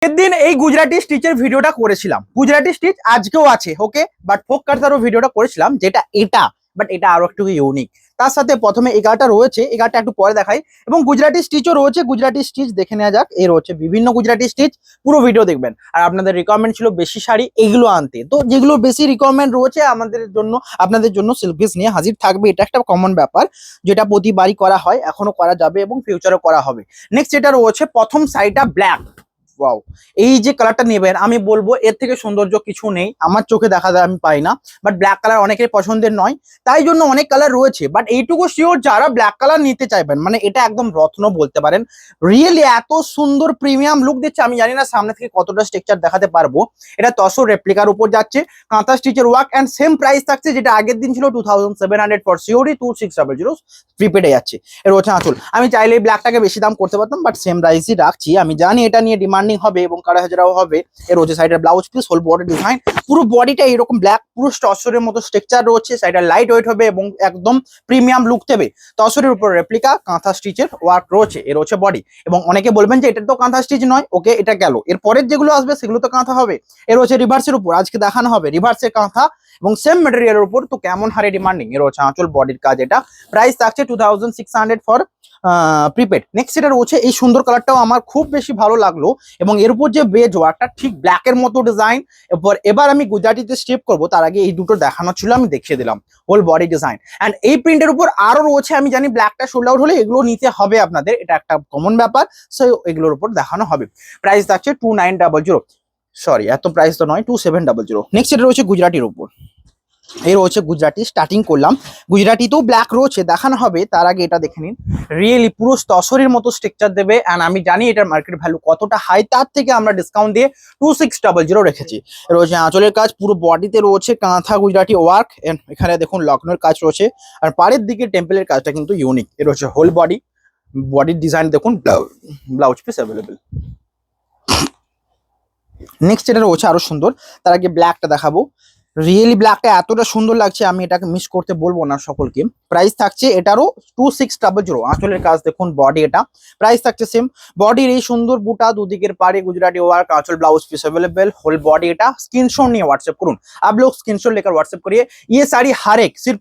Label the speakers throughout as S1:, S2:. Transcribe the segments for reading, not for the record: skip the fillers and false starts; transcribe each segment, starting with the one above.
S1: সেদিন এই গুজরাটি স্টিচের ভিডিওটা করেছিলাম, গুজরাটি স্টিচ আজকেও আছে ওকে, বাট ফোক কাটতারও ভিডিওটা করেছিলাম যেটা এটা, বাট এটা আরো একটু ইউনিক। তার সাথে প্রথমে এগারোটা রয়েছে, এগারোটা একটু পরে দেখাই, এবং গুজরাটি স্টিচও রয়েছে। গুজরাটি স্টিচ দেখে নেওয়া যাক। এই রয়েছে বিভিন্ন গুজরাটি স্টিচ, পুরো ভিডিও দেখবেন। আর আপনাদের রিকোয়ারমেন্ট ছিল বেশি শাড়ি এইগুলো আনতে, তো যেগুলো বেশি রিকোয়ারমেন্ট রয়েছে আমাদের জন্য, আপনাদের জন্য সিল্ক পিস নিয়ে হাজির থাকবে। এটা একটা কমন ব্যাপার যেটা প্রতিবারই করা হয়, এখনো করা যাবে এবং ফিউচারও করা হবে। নেক্সট যেটা রয়েছে প্রথম শাড়িটা ব্ল্যাক। ওয়াও, এই যে কালারটা নেবেন আমি বলবো এর থেকে সৌন্দর্য কিছু নেই, আমার চোখে দেখা যায় আমি পাই না। বাট ব্ল্যাক কালার অনেকের পছন্দের নয়, তাই জন্য অনেক কালার রয়েছে। বাট এইটুকু শিওর যারা ব্ল্যাক কালার নিতে চাইবেন, মানে এটা একদম রত্ন বলতে পারেন। রিয়েলি এত সুন্দর প্রিমিয়াম লুক দিচ্ছে, আমি জানি না সামনে থেকে কতটা স্ট্রাকচার দেখাতে পারবো। এটা তসর রেপ্লিকার উপর যাচ্ছে, কাঁথা স্টিচের ওয়ার্ক, এন্ড সেম প্রাইস থাকছে যেটা আগের দিন ছিল 2700 ফর সিওরি, 2600 প্রিপেডে যাচ্ছে। এর হচ্ছে আঁচল। আমি চাইলে এই ব্ল্যাকটাকে বেশি দাম করতে পারতাম, বাট সেম প্রাইসই রাখছি। আমি জানি এটা নিয়ে ডিমান্ডিং হবে এবং কারা হাজারাও হবে। এর হচ্ছে সাইডের blouse piece, whole body design, পুরো বডিটা এরকম ব্ল্যাক, পুরো তসরের মতো স্ট্রাকচার রয়েছে। সাইডের লাইট ওয়েট হবে এবং একদম প্রিমিয়াম লুক দেবে। তসরের উপর রেপ্লিকা কাঁথা স্টিচের ওয়ার্ক রয়েছে। এর হচ্ছে বডি, এবং অনেকে বলবেন যে এটা তো কাঁথা স্টিচ নয়, ওকে এটা গেল, এর পরের যেগুলো আসবে সেগুলো তো কাঁথা হবে। এর হচ্ছে রিভার্সের উপর আজকে দেখানো হবে, রিভার্সের কাঁথা এবং সেম মেটেরিয়ালের উপর, তো কেমন হারে ডিমান্ডিং। এর হচ্ছে আঁচল, বডির কাজ। এটা প্রাইস থাকছে 2600 ফর প্রিপেড। নেক্সট এটা রয়েছে এই সুন্দর কালারটাও আমার খুব বেশি ভালো লাগলো, এবং এর উপর যে বেজ ওয়ার্কটা ঠিক ব্ল্যাকের মতো ডিজাইন। এবার আমি গুজরাটিতে স্টেপ করব, তার আগে এই দুটো দেখানো ছিল, আমি দেখিয়ে দিলাম হোল বডি ডিজাইন। এন্ড এই প্রিন্টের উপর আরো রয়েছে, আমি জানি ব্ল্যাকটা সোল্ড আউট হলে এগুলো নিতে হবে আপনাদের, এটা একটা কমন ব্যাপার। সো এগুলোর উপর দেখানো হবে। প্রাইস থাকছে 2900, সরি এত প্রাইস তো নয়, 2700। নেক্সট এটা রয়েছে গুজরাটির উপর। এই রয়েছে গুজরাটি, স্টার্টিং করলাম। গুজরাটি তো ব্ল্যাক রয়েছে, দেখানো হবে। তার আগে এটা দেখে নিন, রিয়েলি পুরো তসরের মতো স্ট্রাকচার দেবে। এন্ড আমি জানি এটার মার্কেট ভ্যালু কতটা হাই, তার থেকে আমরা ডিসকাউন্ট দিয়ে 2600 রেখেছি। রয়েছে আঁচলের কাজ, পুরো বডিতে রয়েছে কাঁথা গুজরাটি ওয়ার্ক। এখানে দেখুন লক্ষ্ণের কাজ রয়েছে, আর পাড়ের দিকে টেম্পলের কাজটা কিন্তু ইউনিক। এর হচ্ছে হোল বডি, বডির ডিজাইন দেখুন, ব্লাউজ পিস অ্যাভেলেবেল। নেক্সট এটা রয়েছে আরো সুন্দর। তার আগে ব্ল্যাকটা দেখাবো। রিয়েলি ব্ল্যাকটা এতটা সুন্দর লাগছে, আমি এটাকে মিস করতে বলবো না সকলকে। প্রাইস থাকছে এটারও 2600। আঁচলের কাজ দেখুন, বডি এটা প্রাইস থাকছে সেম। বডির এই সুন্দর বুটা, দুদিকের পাড়ে গুজরাটি ওয়ার্ক, आंचल blouse piece available, whole body এটা स्क्रीनशॉट नहीं व्हाट्सएप करूँ। आप लोग स्क्रीनशॉट लेकर व्हाट्सएप करिए। ये साड़ी हर एक सिर्फ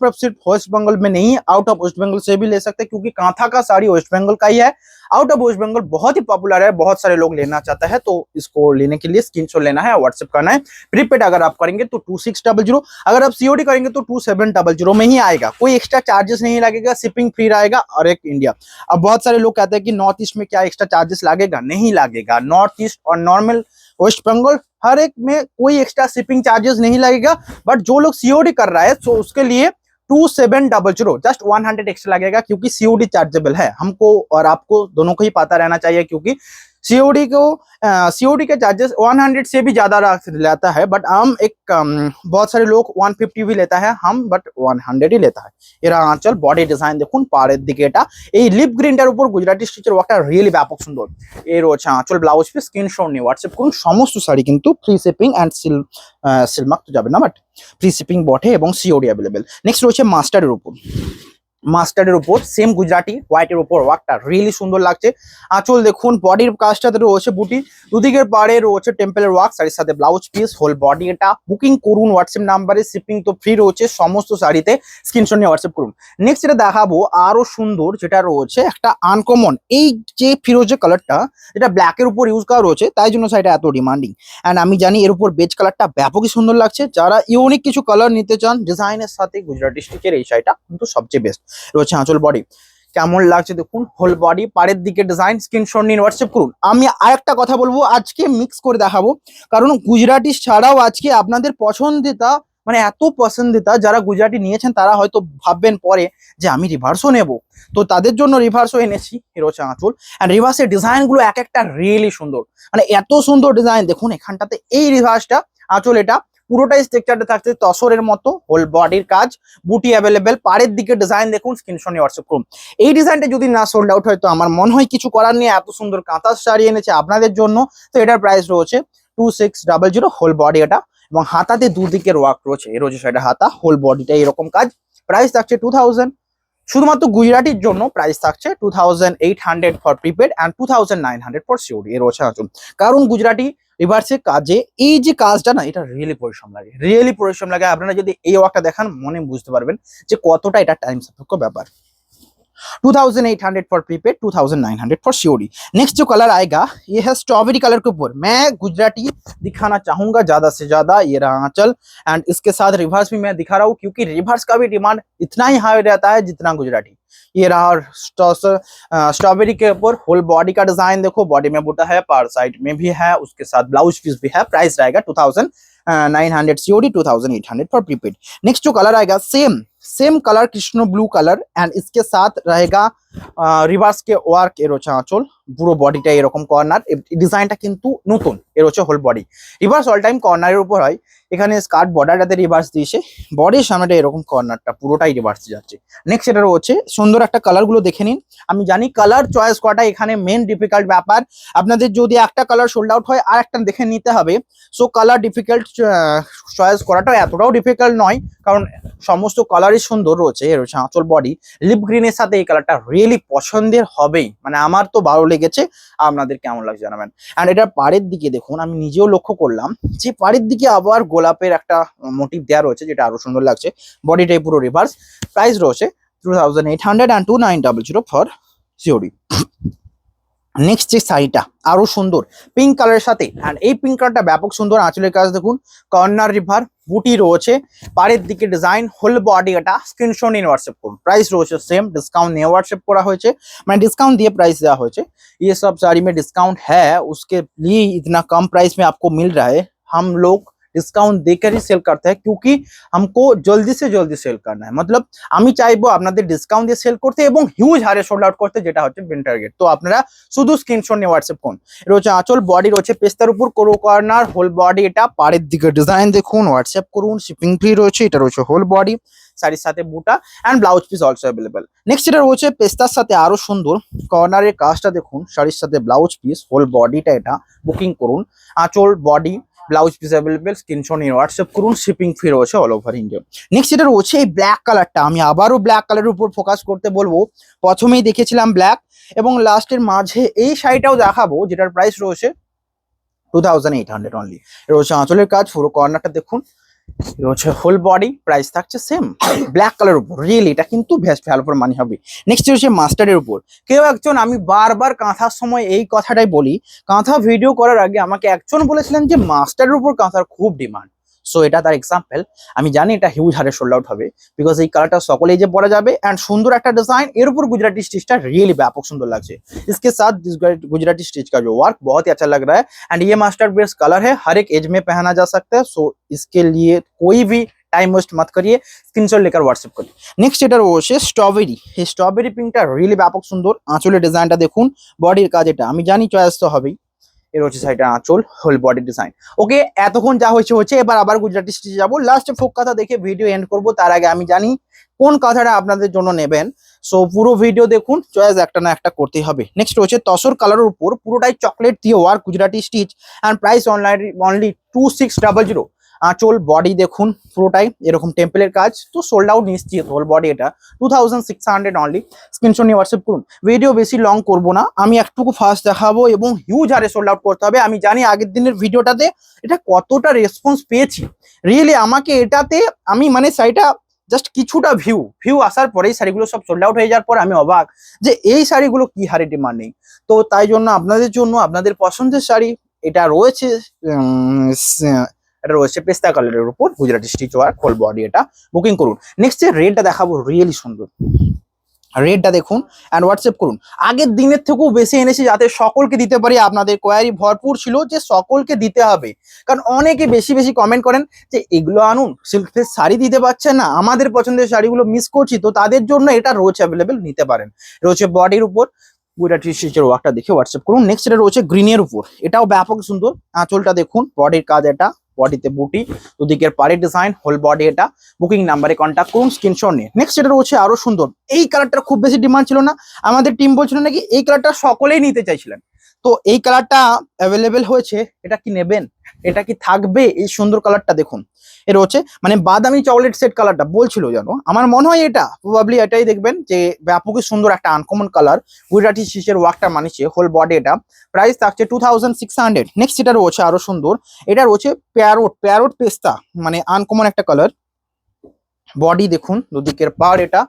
S1: वेस्ट बंगाल में नहीं, आउट ऑफ वेस्ट बंगाल से भी ले सकते हैं, क्योंकि कांथा का साड़ी वेस्ट बंगाल का ही है। आउट ऑफ वेस्ट बंगाल बहुत ही पॉपुलर है, बहुत सारे लोग लेना चाहता है, तो इसको लेने के लिए स्क्रीनशॉट लेना है, व्हाट्सएप करना है। प्रीपेड अगर आप करेंगे तो 2600, अगर आप सीओडी करेंगे तो 2700 में ही आएगा। कोई एक्स्ट्रा चार्जेस नहीं लगेगा, शिपिंग फ्री रहेगा, और एक इंडिया। अब बहुत सारे लोग कहते हैं कि नॉर्थ ईस्ट में क्या एक्स्ट्रा चार्जेस लगेगा, नहीं लगेगा। नॉर्थ ईस्ट और नॉर्मल वेस्ट बंगाल हर एक में कोई एक्स्ट्रा शिपिंग चार्जेस नहीं लगेगा। बट जो लोग सीओडी कर रहा है तो उसके लिए 2700, जस्ट 100 एक्स्ट्रा लगेगा, क्योंकि सीओडी चार्जेबल है। हमको और आपको दोनों को ही पता रहना चाहिए, क्योंकि सीओडी के चार्जेस 100 से भी ज्यादा लेता है। बट हम बहुत सारे लोग 150 भी लेता है, हम बट 100 ही लेता है। এরা আঁচল, বডি ডিজাইন দেখুন, পাড়ের দিকে এটা এই লিপ গ্রিনটার উপর গুজরাটি স্টিচের ওয়ার্কটা রিয়েলি ব্যাপক সুন্দর। এর হচ্ছে আঁচল, ব্লাউজ পিস, স্ক্রিনশট নিয়ে হোয়াটসঅ্যাপ করুন। সমস্ত শাড়ি কিন্তু ফ্রি শিপিং অ্যান্ড সিলমার্ক তো যাবে না, বাট ফ্রি শিপিং বটে এবং সিওডি অ্যাভেলেবেল। নেক্সট রয়েছে মাস্টার্ডের উপর। মাস্টার্ডের উপর সেম গুজরাটি হোয়াইটের উপর ওয়ার্কটা রিয়েলি সুন্দর লাগছে। আঁচল দেখুন, বডির কাজটাতে রয়েছে বুটি, দুদিকের পাড়ে রয়েছে টেম্পলের ওয়ার্ক, শাড়ির সাথে ব্লাউজ পিস, হোল বডি এটা। বুকিং করুন হোয়াটসঅ্যাপ নাম্বারে, শিপিং তো ফ্রি রয়েছে সমস্ত শাড়িতে, স্ক্রিনশট নিয়ে হোয়াটসঅ্যাপ করুন। নেক্সট যেটা দেখাবো আরো সুন্দর, যেটা রয়েছে একটা আনকমন, এই যে ফিরোজে কালারটা, যেটা ব্ল্যাকের উপর ইউজ করা রয়েছে, তাই জন্য শাড়িটা এত ডিমান্ডিং। অ্যান্ড আমি জানি এর উপর বেজ কালারটা ব্যাপকই সুন্দর লাগছে। যারা ইউনিক কিছু কালার নিতে চান ডিজাইনের সাথে, গুজরাটি স্টিচের এই শাড়িটা কিন্তু সবচেয়ে বেস্ট। রয়েছে আঁচল, বডি কেমন লাগছে দেখুন, হোল বডি, পাড়ের দিকে ডিজাইন, স্ক্রিনশট নিয়ে হোয়াটসঅ্যাপ করুন। আমি আরেকটা কথা বলবো, আজকে মিক্স করে দেখাবো, কারণ গুজরাটি ছাড়াও আজকে আপনাদের পছন্দিতা, মানে এত পছন্দিতা যারা গুজরাটি নিয়েছেন তারা হয়তো ভাববেন পরে যে আমি রিভার্সও নেব, তো তাদের জন্য রিভার্সও এনেছি। এর হচ্ছে আঁচল, অ্যান্ড রিভার্সের ডিজাইন গুলো এক একটা রিয়েলি সুন্দর, মানে এত সুন্দর ডিজাইন দেখুন এখানটাতে। এই রিভার্সটা আঁচল, এটা পুরোটাই স্ট্রাকচারটা থাকছে তসরের মতো, হোল বডির কাজ, বুটি অ্যাভেলেবেল, পাড়ের দিকে ডিজাইন দেখুন, স্ক্রিনশট নিয়ে হোয়াটসঅ্যাপ করুন। এই ডিজাইনটা যদি না সোল্ড আউট হয় তো আমার মনে হয় কিছু করার নেই। এত সুন্দর কাঁথা শাড়ি এনেছে আপনাদের জন্য, তো এটার প্রাইস রয়েছে 2600, হোল বডি এটা, এবং হাতাতে দুদিকের ওয়ার্ক রয়েছে। এর হচ্ছে সেটা হাতা, হোল বডিটা এরকম কাজ। প্রাইস থাকছে 2000 শুধুমাত্র গুজরাটির জন্য প্রাইস থাকছে 2800 for prepaid and 2900 for COD এর রয়েছে আঁচল। কারণ গুজরাটি রিভার্সের কাজে এই যে কাজটা না, এটা রিয়েলি পরিশ্রম লাগে। আপনারা যদি এই ওয়ার্কটা দেখান মনে বুঝতে পারবেন যে কতটা এটা টাইম সাপেক্ষ ব্যাপার। 2800 for prepaid, 2900 for COD. Next जो कलर आएगा ये है स्ट्रॉबेरी कलर के ऊपर। मैं गुजराती दिखाना चाहूंगा ज्यादा से ज्यादा। ये रहा आंचल एंड इसके साथ रिवर्स भी मैं दिखा रहा हूँ क्योंकि रिवर्स का भी डिमांड इतना ही हाई रहता है जितना गुजराती। ये रहा स्ट्रॉबेरी के ऊपर होल बॉडी का डिजाइन देखो, बॉडी में बूटा है, पार साइड में भी है, उसके साथ ब्लाउज पीस भी है। प्राइस रहेगा 2900 सीओडी, 2800 फॉर प्रीपेड। नेक्स्ट जो कलर आएगा same colour Krishna blue colour and इसके साथ रहेगा रिवर्स के ওয়ার্ক এর হচ্ছে আঁচল, পুরো বডিটা এরকম কর্নার। ডিজাইনটা কিন্তু নতুন, এর হচ্ছে whole body reverse. All time কর্নারের উপর হয়, এখানে স্কার্ট বর্ডারটাতে রিভার্স দিয়েছে, বডির সামনেটা এরকম কর্নারটা পুরোটাই রিভার্স যাচ্ছে। নেক্সট এটা রয়েছে সুন্দর একটা কালার গুলো দেখে নিন। আমি জানি কালার চয়েস করাটা এখানে মেন ডিফিকাল্ট ব্যাপার। আপনাদের যদি একটা কালার সোল্ড আউট হয় আর একটা দেখে নিতে হবে। সো কালার ডিফিকাল্ট চয়েস করাটা এতটাও ডিফিকাল্ট নয়, কারণ সমস্ত কালারই সুন্দর রয়েছে। এর হচ্ছে আঁচল বডি লিপ গ্রিনের সাথে এই কালারটা রিয়েলি পছন্দের হবেই, মানে আমার তো ভালো লেগেছে। আপনাদের কেমন লাগছে জানাবেন। অ্যান্ড এটা পাড়ের দিকে দেখুন, আমি নিজেও লক্ষ্য করলাম যে পাড়ের দিকে আবার গোলাপের একটা মোটিভ দেওয়া রয়েছে, যেটা আরো সুন্দর লাগছে। বডিটাই পুরো রিভার্স। প্রাইস রয়েছে 2800 and 2900 ফর সিওডি। নেক্সট যে শাড়িটা আরো সুন্দর পিঙ্ক কালারের সাথে, অ্যান্ড এই পিঙ্ক কালারটা ব্যাপক সুন্দর। আঁচলের কাজ দেখুন, কর্নার রিভার বুটি রয়েছে, পাড়ের দিকে ডিজাইন, হোল বডি। এটা স্ক্রিনশট নিয়ে হোয়াটসঅ্যাপ করুন। প্রাইস রয়েছে সেম, ডিসকাউন্ট নিয়ে হোয়াটসঅ্যাপ করা হয়েছে, মানে ডিসকাউंट दिए प्राइस দেওয়া হয়েছে। ये सब साड़ी में डिस्काउंट है, उसके लिए इतना कम प्राइस में आपको मिल रहा है। हम लोग ডিসকাউন্ট देकर ही সেল করতে হয় क्योंकि हमको जल्दी से जल्दी সেল करना है। मतलब আমি চাইবো আপনাদের ডিসকাউন্ট দিয়ে সেল করতে এবং হিউজ হারে সোল্ড আউট করতে, যেটা হচ্ছে মেন টার্গেট। তো আপনারা শুধু স্ক্রিনশট নিয়ে হোয়াটসঅ্যাপ করুন। এটা হচ্ছে আঁচল, বডি রয়েছে পেস্তার উপর কোরো কর্নার, হোল বডি। এটা পাড়ের দিকে ডিজাইন দেখুন, হোয়াটসঅ্যাপ করুন। শিপিং ফ্রি রয়েছে। এটা রয়েছে হোল বডি, শাড়ির সাথে বুটা and blouse piece also available. Next এটা রয়েছে পেস্তার সাথে আরো সুন্দর কর্নারের কাজটা দেখুন, শাড়ির সাথে ব্লাউজ পিস, হোল বডিটা এটা বুকিং করুন। আঁচল body blouse piece available, screenshot নিয়ে হোয়াটসঅ্যাপ করুন। শিপিং ফ্রি রয়েছে অল ওভার ইন্ডিয়া। নেক্সট এটা রয়েছে এই ব্ল্যাক কালারটা। আমি আবারও ব্ল্যাক কালারের উপর ফোকাস করতে বলবো। প্রথমেই দেখেছিলাম ব্ল্যাক এবং লাস্টের মাঝে এই শাড়িটাও দেখাবো, যেটার প্রাইস রয়েছে 2800 অনলি। এটা হচ্ছে আঁচলের কাজ, পুরো কর্নারটা দেখুন। এটা হচ্ছে হোল বডি, প্রাইস থাকছে সেম ব্ল্যাক কালার উপর। রিয়েলি এটা কিন্তু বেস্ট ভ্যালু ফর মানি হবে। নেক্সট হচ্ছে মাস্টার্ডের উপর। কেউ একজন, আমি বারবার কাঁথার সময় এই কথাটাই বলি, কাঁথা ভিডিও করার আগে আমাকে একজন বলেছিলেন যে মাস্টার্ডের উপর কাঁথার খুব ডিমান্ড। সো এটা তার এক্সাম্পল। আমি জানি এটা হিউজ হারে সোল্ড আউট হবে, বিকজ এই কালারটা সকলেই যে পরা যাবে অ্যান্ড সুন্দর একটা ডিজাइन। এর উপর गुजराती स्टिचটা रियली ব্যাপক সুন্দর লাগছে। इसके साथ गुजराती स्टिच का जो वर्क बहुत ही अच्छा लग रहा है एंड ये मास्टर्ड बेस कलर है, हर एक एज में पहना जा सकता है। सो इसके लिए कोई भी टाइम वेस्ट मत करिए, स्क्रीनशॉट लेकर व्हाट्सएप करिए। नेक्स्ट এটা রয়েছে স্ট্রবেরি। এই স্ট্রবেরি পিঙ্কটা রিয়েলি ব্যাপক সুন্দর। আঁচলের ডিজাইনটা দেখুন, বডির কাজ এটা আমি জানি চয়েস তো হবেই। এর হচ্ছে সাইডটা আঁচল, হোল বডি ডিজাইন। ওকে, এতক্ষণ যা হয়েছে এবার আবার গুজরাটি স্টিচে যাবো। লাস্টে ফোক কথা দেখে ভিডিও এন্ড করব। তার আগে আমি জানি কোন কথাটা আপনাদের জন্য নেবেন। সো পুরো ভিডিও দেখুন, চয়েস একটা না একটা করতেই হবে। নেক্সট হচ্ছে তসর কালারের উপর পুরোটাই চকলেট দিয়ে work, Gujarati stitch and price only 2600। আঁচল বডি দেখুন পুরোটাই এরকম টেম্পলের কাজ। তো সোল্ড আউট নিশ্চিত হোল বডি। এটা 2600 অনলি। স্ক্রিনশট নিয়ে হোয়াটসঅ্যাপ করুন। ভিডিও বেশি লং করব না, আমি একটুকু ফাস্ট দেখাবো এবং হিউজ হারে সোল্ড আউট করতে হবে। আমি জানি আগের দিনের ভিডিওটাতে এটা কতটা রেসপন্স পেয়েছি। রিয়েলি আমাকে এটাতে আমি মানে শাড়িটা জাস্ট কিছুটা ভিউ আসার পরেই শাড়িগুলো সব সোল্ড আউট হয়ে যাওয়ার পর আমি অবাক যে এই শাড়িগুলো কি হারে ডিমান্ড নেই। তো তাই জন্য আপনাদের জন্য আপনাদের পছন্দের শাড়ি এটা রয়েছে। এটা রয়েছে পেস্তা কালারের উপর Gujarati stitch work, whole body. এটা বুকিং করুন। নেক্সট যে রেডটা দেখাবো, রিয়েলি সুন্দর। রেডটা দেখুন অ্যান্ড হোয়াটসঅ্যাপ করুন। আগের দিনের থেকেও বেশি এনেছি যাতে সকলকে দিতে পারি। আপনাদের কোয়ারি ভরপুর ছিল যে সকলকে দিতে হবে, কারণ অনেকে বেশি কমেন্ট করেন যে এগুলো আনুন, সিল্ক ফেস শাড়ি দিতে পারছেন না, আমাদের পছন্দের শাড়িগুলো মিস করছি। তো তাদের জন্য এটা রয়েছে অ্যাভেলেবেল, নিতে পারেন। রয়েছে বডির উপর গুজরাটি স্টিচের ওয়ার্কটা দেখে হোয়াটসঅ্যাপ করুন। নেক্সট এটা রয়েছে গ্রিনের উপর। এটাও ব্যাপক সুন্দর। আঁচলটা দেখুন, বডির কাজ এটা, বডিতে বুটি, দুদিকের পাড়ের ডিজাইন, হোল বডি। এটা বুকিং নাম্বারে কন্ট্যাক্ট করুন, স্ক্রিনশট নিয়ে। নেক্সট এটা রয়েছে আরো সুন্দর। এই কালারটা খুব বেশি ডিমান্ড ছিল না, আমাদের টিম বলছিল নাকি এই কালারটা সকলেই নিতে চাইছিলেন। তো এই কালারটা অ্যাভেলেবেল হয়েছে, এটা কি নেবেন? এটা কি থাকবে? এই সুন্দর কালারটা দেখুন, এর হচ্ছে মানে বাদামি চকলেট সেট কালারটা বলছিল যেন, আমার মনে হয় এটা প্রবাবলি এটাই দেখবেন যে ব্যাপকই সুন্দর একটা আনকমন কালার। গুজরাটি শিশের ওয়ার্কটা মানিছে, হোল বডি এটা। প্রাইস থাকছে 2600। নেক্সট এটা রয়েছে আরো সুন্দর, এটা রয়েছে প্যারোট, প্যারোট পেস্তা, মানে আনকমন একটা কালার। বডি দেখুন, দুদিকের পার এটা,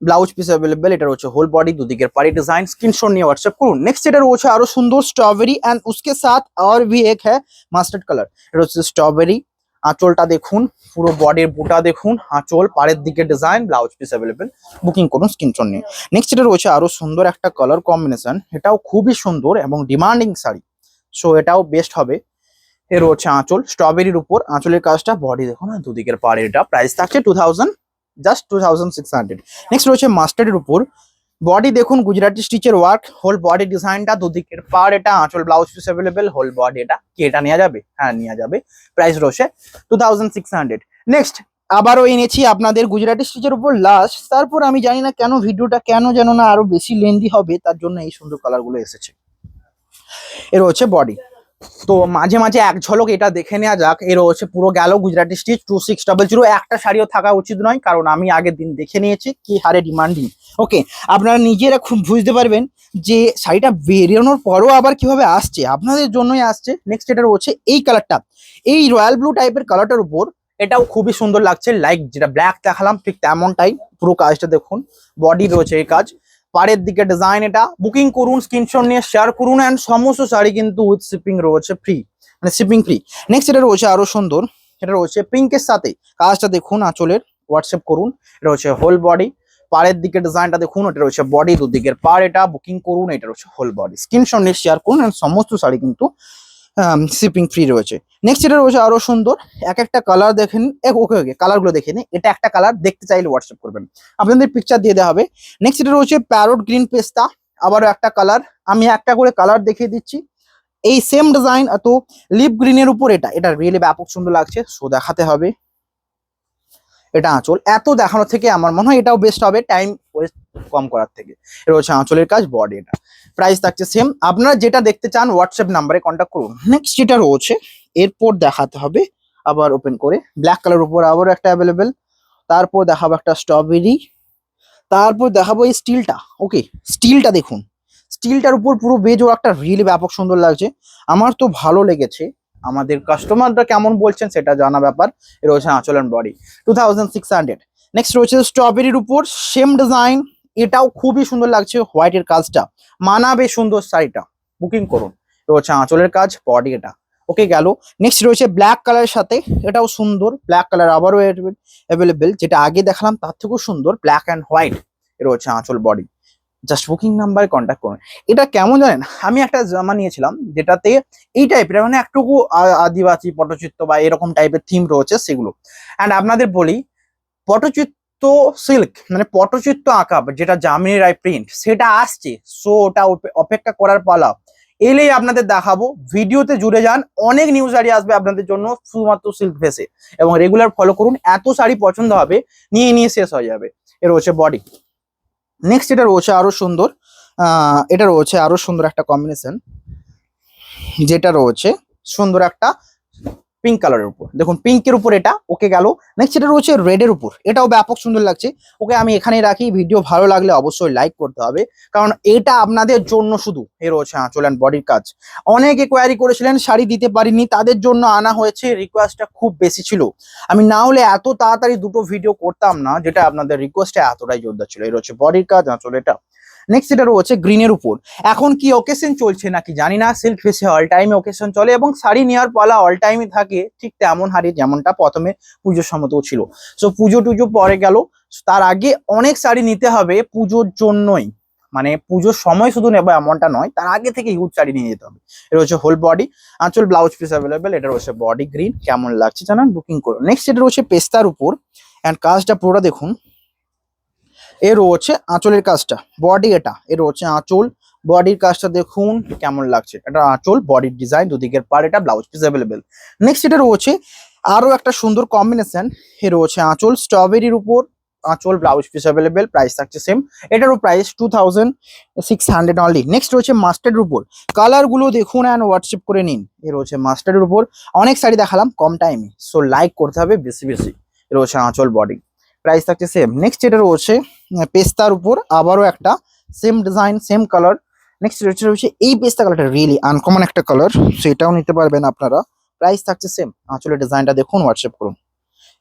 S1: ব্লাউজ পিস অ্যাভেলেবেল, এটা রয়েছে হোল বডি, দুদিকের পারি ডিজাইন। স্ক্রিনশট নিয়ে হোয়াটসঅ্যাপ করুন। নেক্সট এটা রয়েছে আরো সুন্দর স্ট্রবেরি এন্ড उसके साथ और भी एक है মাস্টার্ড কালার। এটা হচ্ছে স্ট্রবেরি। আঁচলটা দেখুন, পুরো বডির বুটা দেখুন, আঁচল, পাড়ের দিকে design, blouse piece available. Booking করুন স্ক্রিনশট নিয়ে। নেক্সট এটা রয়েছে আরো সুন্দর একটা কালার কম্বিনেশন, এটাও খুবই সুন্দর এবং ডিমান্ডিং শাড়ি, সো এটাও বেস্ট হবে। এর হচ্ছে আঁচল, স্ট্রবেরির উপর আঁচলের কাজটা, বডি দেখুন আর দুদিকের পাড়। এটা প্রাইস থাকছে 2600। নেক্সট রয়েছে মাস্টার্ডের উপর, বডি দেখুন গুজরাটি স্টিচের ওয়ার্ক, হোল বডি ডিজাইনটা, দুদিকের পাড় এটা, আঁচল, blouse piece available, whole body এটা। কি এটা নেওয়া যাবে? হ্যাঁ নেওয়া যাবে। প্রাইস রয়েছে 2600। নেক্সট আবারও এনেছি আপনাদের গুজরাটি স্টিচের উপর লাস্ট, তারপর আমি জানি না কেন ভিডিওটা কেন যেন না আরো বেশি লেন্দি হবে, তার জন্য এই সুন্দর কালারগুলো এসেছে। এর হচ্ছে বডি। তো মাঝে মাঝে এক ঝলক এটা দেখে নেওয়া যাক। এর হচ্ছে পুরো গেল গুজরাটি স্টিচ 2600। একটা শাড়িও থাকা উচিত নয়, কারণ আমি আগের দিন দেখে নিয়েছি কি হারে ডিমান্ডিং। ওকে, আপনারা নিজেরা খুব বুঝতে পারবেন যে শাড়িটা বেরোনোর পরও আবার কিভাবে আসছে, আপনাদের জন্যই আসছে। নেক্সট এটা হচ্ছে এই কালারটা, এই রয়্যাল ব্লু টাইপের কালারটার উপর, এটাও খুবই সুন্দর লাগছে, লাইক যেটা ব্ল্যাক দেখালাম ঠিক তেমনটাই। পুরো কাজটা দেখুন, বডি রয়েছে এই কাজ, পাড়ের দিকে ডিজাইন এটা। বুকিং করুন, স্ক্রিনশট নিয়ে শেয়ার করুন, এন্ড সমস্ত শাড়ি কিন্তু উইথ শিপিং রয়েছে ফ্রি, মানে শিপিং ফ্রি। নেক্সট এটা রয়েছে আরো সুন্দর, এটা রয়েছে পিঙ্কের সাথে কাজটা দেখুন, আঁচলের হোয়াটসঅ্যাপ করুন। এটা হচ্ছে হোল বডি, পাড়ের দিকে ডিজাইনটা দেখুন, এটা রয়েছে বডি, দুদিকের পাড় এটা। বুকিং করুন, এটা রয়েছে হোল বডি। স্ক্রিনশট নিয়ে শেয়ার করুন, এন্ড সমস্ত শাড়ি কিন্তু শিপিং ফ্রি রয়েছে। নেক্সট এটা রয়েছে আরো সুন্দর, এক একটা কালার দেখেন। ওকে ওকে, কালারগুলো দেখে নিন। এটা একটা কালার, দেখতে চাইলে হোয়াটসঅ্যাপ করবেন, আপনাদের পিকচার দিয়ে দেওয়া হবে। নেক্সট এটা রয়েছে প্যারোট গ্রিন পেস্তা, আবারও একটা কালার। আমি একটা করে কালার দেখিয়ে দিচ্ছি, এই সেম ডিজাইন তো লিপ গ্রিনের উপর এটা, এটা রিয়েলি ব্যাপক সুন্দর লাগছে, সো দেখাতে হবে। এটা আঁচল, এত দেখানোর থেকে আমার মনে হয় এটাও বেস্ট হবে, টাইম ওয়েস্ট কম করার থেকে। এটা হচ্ছে আঁচলের কাজ, বডি এটা। প্রাইস থাকছে সেম, আপনারা যেটা দেখতে চান হোয়াটসঅ্যাপ নাম্বারে কন্ট্যাক্ট করুন। নেক্সট যেটা রয়েছে, এরপর দেখাতে হবে আবার ওপেন করে, ব্ল্যাক কালার উপর আবারও একটা অ্যাভেলেবেল। তারপর দেখাবো একটা স্ট্রবেরি, তারপর দেখাবো এই স্টিলটা। ওকে, স্টিলটা দেখুন, স্টিলটার উপর পুরো বেজও একটা রিয়েলি ব্যাপক সুন্দর লাগছে, আমার তো ভালো লেগেছে। আমাদের কাস্টমাররা কেমন বলছেন সেটা জানা ব্যাপার। এর রয়েছে আঁচল এন্ড বডি 2600। নেক্সট রয়েছে স্ট্রবেরির উপর সেম ডিজাইন, এটাও খুবই সুন্দর লাগছে, হোয়াইটের কাজটা মানাবে সুন্দর শাড়িটা। বুকিং করুন। রয়েছে আঁচলের কাজ, বডি এটা। ওকে গেল। নেক্সট রয়েছে ব্ল্যাক কালারের সাথে, এটাও সুন্দর, ব্ল্যাক কালার আবারও অ্যাভেলেবেল, যেটা আগে দেখালাম তার থেকেও সুন্দর, ব্ল্যাক অ্যান্ড হোয়াইট। এর হচ্ছে আঁচল, বডি। জাস্ট বুকিং নাম্বারে কন্ট্যাক্ট করুন। এটা কেমন জানেন, আমি একটা জামা নিয়েছিলাম যেটাতে এই টাইপের মানে একটুকু আদিবাসী পটচিত্র বা এরকম টাইপের থিম রয়েছে সেগুলো। অ্যান্ড আপনাদের বলি, পটচিত্র সিল্ক মানে পটচিত্র আঁকা যেটা জামিনী রায় প্রিন্ট, সেটা আসছে, সো ওটা অপেক্ষা করার পালা। এলেই আপনাদের দেখাবো, ভিডিওতে জুড়ে যান, অনেক নিউ শাড়ি আসবে আপনাদের জন্য শুধুমাত্র সিল্ক ফেসে, এবং রেগুলার ফলো করুন, এত শাড়ি পছন্দ হবে, নিয়ে নিয়ে শেষ হয়ে যাবে। এর হচ্ছে বডি। নেক্সট এটা রয়েছে আরো সুন্দর, এটা রয়েছে আরো সুন্দর একটা কম্বিনেশন, যেটা রয়েছে সুন্দর একটা পিঙ্ক কালারের উপর, দেখুন পিঙ্কের উপর এটা। ওকে গেল। নেক্সট এটা রয়েছে রেডের উপর, এটাও ব্যাপক সুন্দর লাগছে। ওকে আমি এখানেই রাখি, ভিডিও ভালো লাগলে অবশ্যই লাইক করতে হবে, কারণ এটা আপনাদের জন্য শুধু। এ রয়েছে আঁচল এন্ড বডির কাজ, অনেকে কোয়ারি করেছিলেন শাড়ি দিতে পারিনি, তাদের জন্য আনা হয়েছে, রিকোয়েস্টটা খুব বেশি ছিল, আমি না হলে এত তাড়াতাড়ি দুটো ভিডিও করতাম না, যেটা আপনাদের রিকোয়েস্টে এতটাই জোরদার ছিল। এর হচ্ছে বডির কাজ, আঁচল এটা। নেক্সট এটা রয়েছে গ্রিনের উপর, এখন কি ওকেশন চলছে নাকি জানি না, সিল্ক ফেসে অল টাইম ওকেশন চলে এবং শাড়ি নেওয়ার পালা অল টাইমই থাকে, ঠিক তেমন হারে যেমনটা প্রথমে পুজোর সময়তেও ছিল। সো পুজো টুজো পরে গেল, তার আগে অনেক শাড়ি নিতে হবে পুজোর জন্যই, মানে পুজোর সময় শুধু নেবো এমনটা নয়, তার আগে থেকে হিউজ শাড়ি নিয়ে যেতে হবে। এটা হচ্ছে হোল বডি, আঁচল, ব্লাউজ পিস অ্যাভেলেবেল। এটা রয়েছে বডি গ্রিন, কেমন লাগছে জানান, বুকিং করুন। নেক্সট এটা রয়েছে পেস্তার উপর, অ্যান্ড কাজটা পুরোটা দেখুন। এর হচ্ছে আঁচলের কাজটা, বডি এটা। এর হচ্ছে আঁচল, বডির কাজটা দেখুন কেমন লাগছে, এটা আঁচল, বডির ডিজাইন, দুদিকের পার এটা, ব্লাউজ পিস অ্যাভেলেবেল। নেক্সট এটা রয়েছে আরো একটা সুন্দর কম্বিনেশন, এর হচ্ছে আঁচল স্ট্রবেরির উপর, আঁচল, ব্লাউজ পিস অ্যাভেলেবেল, প্রাইস থাকছে সেম। এটারও প্রাইস 2600 অনলি। নেক্সট রয়েছে মাস্টার্ডের উপর, কালার গুলো দেখুন অ্যান্ড হোয়াটসঅ্যাপ করে নিন। এ রয়েছে মাস্টার্ডের উপর, অনেক শাড়ি দেখালাম কম টাইমে, সো লাইক করতে হবে বেশি বেশি। এ রয়েছে আঁচল, বডি, প্রাইস থাকছে সেম। নেক্সট এটা রয়েছে পেস্তার উপর, আবারও একটা same design same colour. Next রয়েছে এই পেস্তা কালারটা রিয়েলি আনকমন একটা কালার, সো এটাও নিতে পারবেন আপনারা, প্রাইস থাকছে সেম। আঁচলের ডিজাইনটা দেখুন, হোয়াটসঅ্যাপ করুন।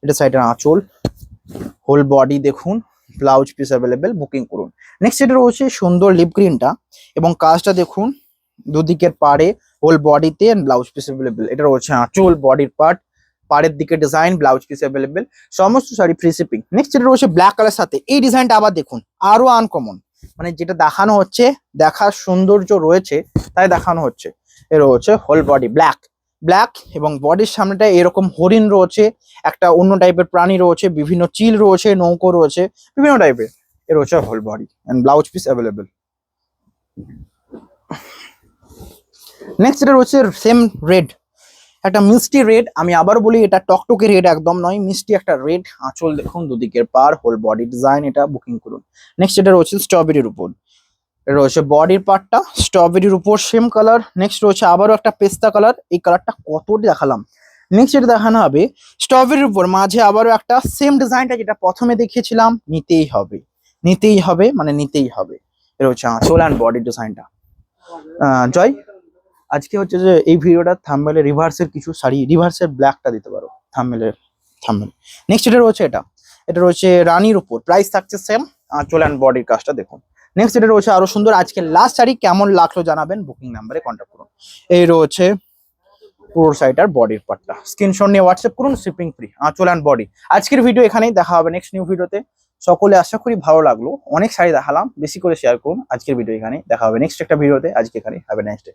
S1: এটা সাইডের আঁচল, হোল বডি দেখুন, ব্লাউজ পিস অ্যাভেলেবেল, বুকিং করুন। নেক্সট এটা রয়েছে সুন্দর লিপ গ্রিনটা, এবং কাজটা দেখুন দুদিকের পাড়ে, হোল বডিতে এন্ড ব্লাউজ পিস অ্যাভেলেবেল। এটা রয়েছে আঁচল, বডির পার্ট, পাড়ের দিকে ডিজাইন, ব্লাউজ পিস অ্যাভেলেবেল, সমস্ত শাড়ি ফ্রি শিপিং। নেক্সট এটা রয়েছে ব্ল্যাক কালার সাথে, এই ডিজাইনটা আবার দেখুন আরো আনকমন, মানে যেটা দেখানো হচ্ছে দেখার সৌন্দর্য রয়েছে তাই দেখানো হচ্ছে। এ রয়েছে হোল বডি ব্ল্যাক, ব্ল্যাক এবং বডির সামনেটা এরকম হরিণ রয়েছে, একটা অন্য টাইপের প্রাণী রয়েছে, বিভিন্ন চিল রয়েছে, নৌকো রয়েছে, বিভিন্ন টাইপের। এ রয়েছে whole body and blouse piece available. Next এটা রয়েছে সেম রেড, একটা মিষ্টি রেড, আমি আবার বলি এটা টকটকে রেড একদম নয়, মিষ্টি একটা রেড। আঁচল দেখুন, দুদিকের পার, হোল বডি ডিজাইন, এটা বুকিং করুন। নেক্সট এটা রয়েছে স্ট্রবেরির উপর, এটা রয়েছে বডির পার্টটা স্ট্রবেরির উপর সেম কালার। নেক্সট রয়েছে আবারও একটা পেস্তা কালার, এই কালারটা কত দেখালাম। নেক্সট এটা দেখানো হবে স্ট্রবেরির উপর, মাঝে আবারও একটা সেম ডিজাইনটা যেটা প্রথমে দেখিয়েছিলাম, নিতেই হবে, নিতেই হবে, মানে নিতেই হবে। এটা হচ্ছে আঁচল অ্যান্ড বডির ডিজাইনটা। জয়, আজকে হচ্ছে যে এই ভিডিওটা থাম্বনেলে রিভার্সের কিছু শাড়ি, রিভার্সের ব্ল্যাকটা দিতে পারো থাম্বনেলের, থাম্বনেল। নেক্সট এটা রয়েছে এটা রয়েছে রানীর উপর, প্রাইস থাকছে সেম। আঁচল অ্যান্ড বডির কাজটা দেখুন। নেক্সট এটা রয়েছে আরো সুন্দর, আজকে লাস্ট শাড়ি, কেমন লাগলো জানাবেন, বুকিং নাম্বারে কন্ট্যাক্ট করুন। এই রয়েছে পুরো শাড়িটার আর বডির পার্টটা, স্ক্রিনশট নিয়ে হোয়াটসঅ্যাপ করুন, শিপিং ফ্রি। আঁচল অ্যান্ড বডি। আজকের ভিডিও এখানেই, দেখা হবে নেক্সট নিউ ভিডিওতে। সকলে আশা করি ভালো লাগলো, অনেক শাড়ি দেখালাম, বেশি করে শেয়ার করুন। আজকের ভিডিও এখানে, দেখা হবে নেক্সট একটা ভিডিওতে। আজকে এখানে, হ্যাভ এ নাইস ডে।